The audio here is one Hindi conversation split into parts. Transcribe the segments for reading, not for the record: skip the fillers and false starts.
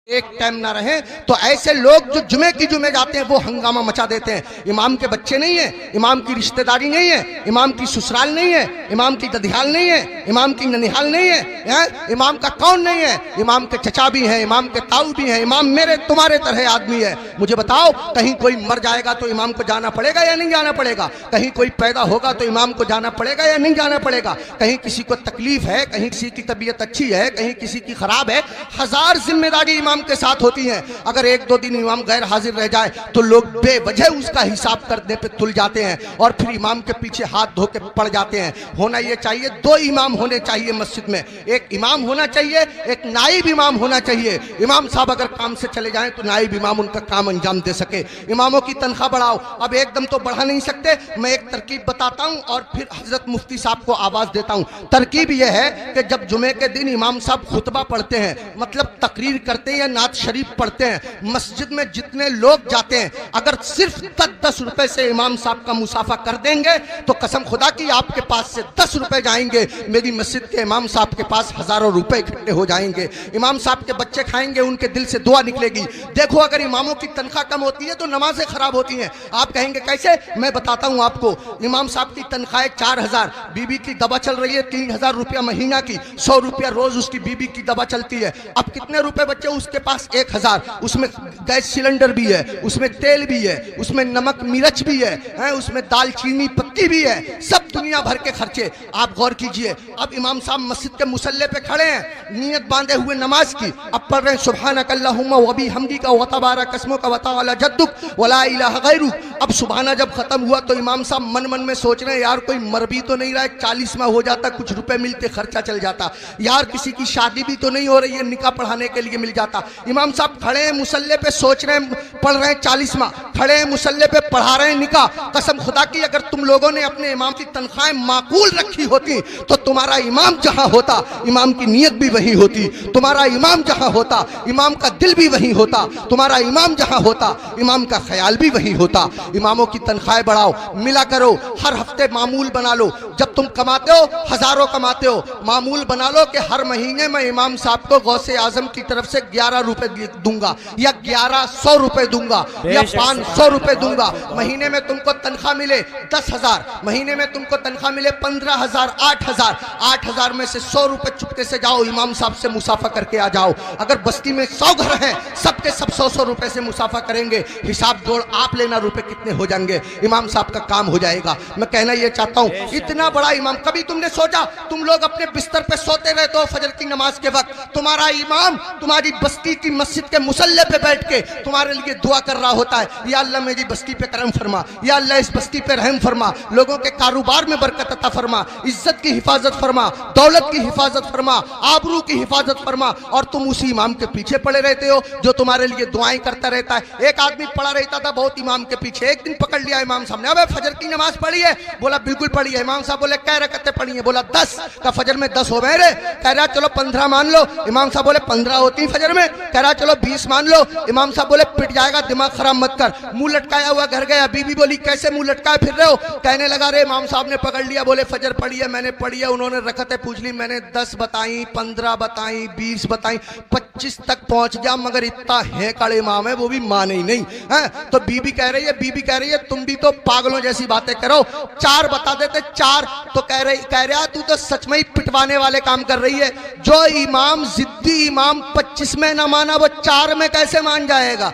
एक टाइम ना रहे तो ऐसे लोग जो जुमे की जुमे जाते हैं वो हंगामा मचा देते हैं। इमाम के बच्चे नहीं है, इमाम की रिश्तेदारी नहीं है, इमाम की ससुराल नहीं है, इमाम की ददियाल नहीं है, इमाम की ननिहाल नहीं है, इमाम का कौन नहीं है, इमाम के चचा भी हैं, इमाम के ताऊ भी हैं, इमाम मेरे तुम्हारे तरह आदमी है। मुझे बताओ, कहीं कोई मर जाएगा तो इमाम को जाना पड़ेगा या नहीं जाना पड़ेगा? कहीं कोई पैदा होगा तो इमाम को जाना पड़ेगा या नहीं जाना पड़ेगा? कहीं किसी को तकलीफ है, कहीं किसी की तबीयत अच्छी है, कहीं किसी की खराब है, हजार जिम्मेदारी इमाम के साथ होती है। अगर एक दो दिन इमाम गैर हाजिर रह जाए तो लोग बेवजह उसका हिसाब करने पे तुल जाते हैं और फिर इमाम के पीछे हाथ धो के पड़ जाते हैं। होना ये चाहिए, दो इमाम होने चाहिए मस्जिद में, एक इमाम होना चाहिए, एक नाइब इमाम होना चाहिए। इमाम साहब अगर काम से चले जाएं तो नाइब इमाम उनका काम अंजाम दे सके। इमामों की तनख्वाह बढ़ाओ। अब एकदम तो बढ़ा नहीं सकते, मैं एक तरकीब बताता हूं और फिर हजरत मुफ्ती साहब को आवाज देता हूं। तरकीब यह है कि जब जुमे के दिन इमाम साहब खुतबा पढ़ते हैं, मतलब तकरीर करते हैं या नात शरीफ पढ़ते हैं, मस्जिद में जितने लोग जाते हैं अगर सिर्फ 10 रुपए से इमाम साहब का मुसाफा कर देंगे तो कसम खुदा की आपके पास से 10 रुपए जाएंगे, मेरी मस्जिद के इमाम साहब के पास हजारों रुपए इकट्ठे हो जाएंगे। इमाम साहब के बच्चे खाएंगे, उनके दिल से दुआ निकलेगी। देखो, अगर इमामों की तनख्वाह कम होती है तो नमाजें खराब होती हैं। आप कहेंगे कैसे? मैं बताता हूं आपको। इमाम साहब की तनख्वाह 4000, बीबी की दवा चल रही है 3000 रुपया महीना की, 100 रुपया रोज उसकी बीबी की दवा चलती है। अब कितने रुपए बच्चे उसके पास? 1000। उसमें गैस सिलेंडर भी है, उसमें तेल भी है, उसमें नमक मिर्च भी है, उसमें दालचीनी पत्ती भी है, सब दुनिया भर के खर्चे। आप गौर कीजिए, अब इमाम साहब मस्जिद के मुसल्ले पे खड़े हैं, नियत बांधे हुए नमाज की, अब पढ़ रहे हैं सुब्हानकल्लाहुम्मा व बिहम्दिक व तबारक अस्मुक व तआला जद्दुक व ला इलाहा गैरुक। अब सुबहाना जब खत्म हुआ तो इमाम साहब मन मन में सोच रहे हैं, यार कोई मर भी तो नहीं रहा है, 40वां हो जाता, कुछ रुपए मिलते, खर्चा चल जाता, यार किसी की शादी भी तो नहीं हो रही है, निकाह पढ़ाने के लिए मिल जाता। इमाम साहब खड़े हैं मुसल्ले पे, सोच रहे हैं, पढ़ रहे हैं 40वां, खड़े हैं मुसल्ले पे, पढ़ा रहे हैं निकाह। कसम खुदा की अगर तुम लोगों ने अपने इमाम की तनख्वाहें माकूल रखी होती तो तुम्हारा इमाम जहां होता इमाम की नीयत भी वही होती, तुम्हारा इमाम जहां होता इमाम का दिल भी वही होता, तुम्हारा इमाम जहां होता इमाम का ख्याल भी वही होता। इमामों की तनख्वाहें बढ़ाओ, मिला करो, हर हफ्ते मामूल बना लो। जब तुम कमाते हो, हजारों कमाते हो, मामूल बना लो कि हर महीने में इमाम साहब को गौसे आजम की तरफ से 11 रुपए दूंगा या 1100 रुपए दूंगा या 500 रुपए दूंगा। महीने में तुमको तनख्वाह मिले 10,000, महीने में तुमको तनख्वाह मिले 15,000, 8,000, 8,000 में से 100 रुपए चुपके से जाओ इमाम साहब से मुसाफा करके आ जाओ। अगर बस्ती में 100 घर हैं, सबके सब 100-100 रुपए से मुसाफा करेंगे, हिसाब जोड़ आप लेना रुपए कितने हो जाएंगे, इमाम साहब का काम हो जाएगा। मैं कहना ये चाहता हूँ, इतना बड़ा इमाम, कभी तुमने सोचा, तुम लोग अपने बिस्तर पे सोते रहते हो फजर की नमाज के वक्त, तुम्हारा इमाम तुम्हारी बस्ती की मस्जिद के मुसल्ले पे बैठ के तुम्हारे लिए दुआ कर रहा होता है, या अल्लाह मेरी बस्ती पे करम फरमा, या अल्लाह इस बस्ती पे रहम फरमा, लोगों के कारोबार में बरकत अता फरमा, इज्जत की हिफाजत फरमा, दौलत की हिफाजत फरमा, आबरू की हिफाजत फरमा। और तुम उसी इमाम के पीछे पड़े रहते हो जो तुम्हारे लिए दुआएं करता रहता है। एक आदमी पड़ा रहता था बहुत इमाम के पीछे, एक दिन पकड़ लिया इमाम साहब ने, अबे फजर की नमाज पढ़ी है? बोला बिल्कुल पढ़ी है। इमाम साहब बोले कै रकअतें पढ़ी है? बोला 10। का फजर में 10 हो गए रे? कह रहा चलो 15 मान लो। इमाम साहब बोले 15 होती फजर में? कह रहा चलो 20 मान लो। इमाम साहब बोले पिट जाएगा, दिमाग खराब मत कर, मुंह लटकाया हुआ घर गया। बीबी बोली कैसे मुंह लटकाए फिर रहे हो? कहने लगा रे इमाम साहब ने पकड़ लिया, बोले फजर पढ़ी है? मैंने पढ़ी है। उन्होंने रकअतें पूछ ली, मैंने 10 बताई, 15 बताई, 20 बताई, 25 तक पहुंच गया, मगर इतना है कड़े इमाम है वो भी माने ही नहीं है। तो बीबी कह रही है तुम भी तो पागलों जैसी बातें करो, 4 बता देते 4। तो कह रहा तू तो सच में ही पिटवाने वाले काम कर रही है। जो इमाम जिद्दी इमाम 25 में ना माना वो 4 में कैसे मान जाएगा?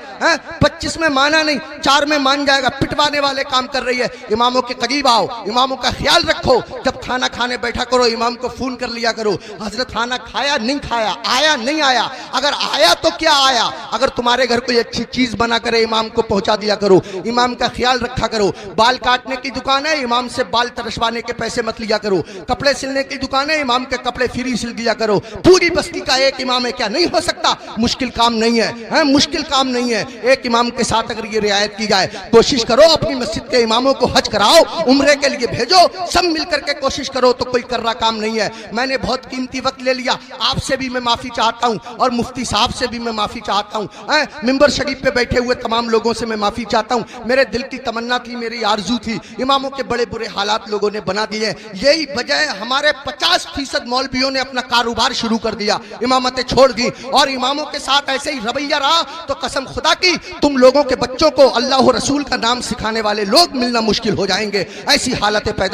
25 में माना नहीं, 4 में मान जाएगा। पिटवाने वाले काम कर रही है। इमामों के करीब आओ, इमामों का ख्याल रखो। जब खाना खाने बैठा करो इमाम को फोन कर लिया करो, हजरत खाना खाया नहीं खाया, आया नहीं आया, अगर आया तो क्या आया। अगर तुम्हारे घर कोई अच्छी चीज बना करे इमाम को पहुंचा दिया करो, इमाम का ख्याल रखा करो। बाल काटने की दुकान है, इमाम से बाल तरसवाने के पैसे मत लिया करो। कपड़े सिलने की दुकान है, इमाम के कपड़े फ्री सिल दिया करो। पूरी बस्ती का एक इमाम है, क्या नहीं हो सकता? मुश्किल काम नहीं है, मुश्किल काम नहीं है। एक इमाम के साथ अगर ये रियायत की जाए, कोशिश करो अपनी मस्जिद के इमामों को हज कराओ, उम्रे के लिए भेजो, सब मिलकर के कोशिश करो तो कोई कर रहा काम नहीं है। मैंने बहुत कीमती वक्त ले लिया, आपसे भी मैं माफी चाहता हूं और मुफ्ती साहब से भी मैं माफी चाहता हूं। मिंबर शरीफ पे बैठे हुए तमाम लोगों से मैं माफी चाहता हूं। मेरे दिल की तमन्ना थी, मेरी आरजू थी, इमामों के बड़े बुरे हालात लोगों ने बना दिए। यही वजह है हमारे 50 50% मौलवियों ने अपना कारोबार शुरू कर दिया, इमामतें छोड़ दी, और इमामों के साथ ऐसे ही रवैया रहा तो कसम खुदा की तुम लोगों के बच्चों को अल्लाह और रसूल का नाम सिखाने वाले लोग मिलना मुश्किल हो जाएंगे। ऐसी हालतें पैदा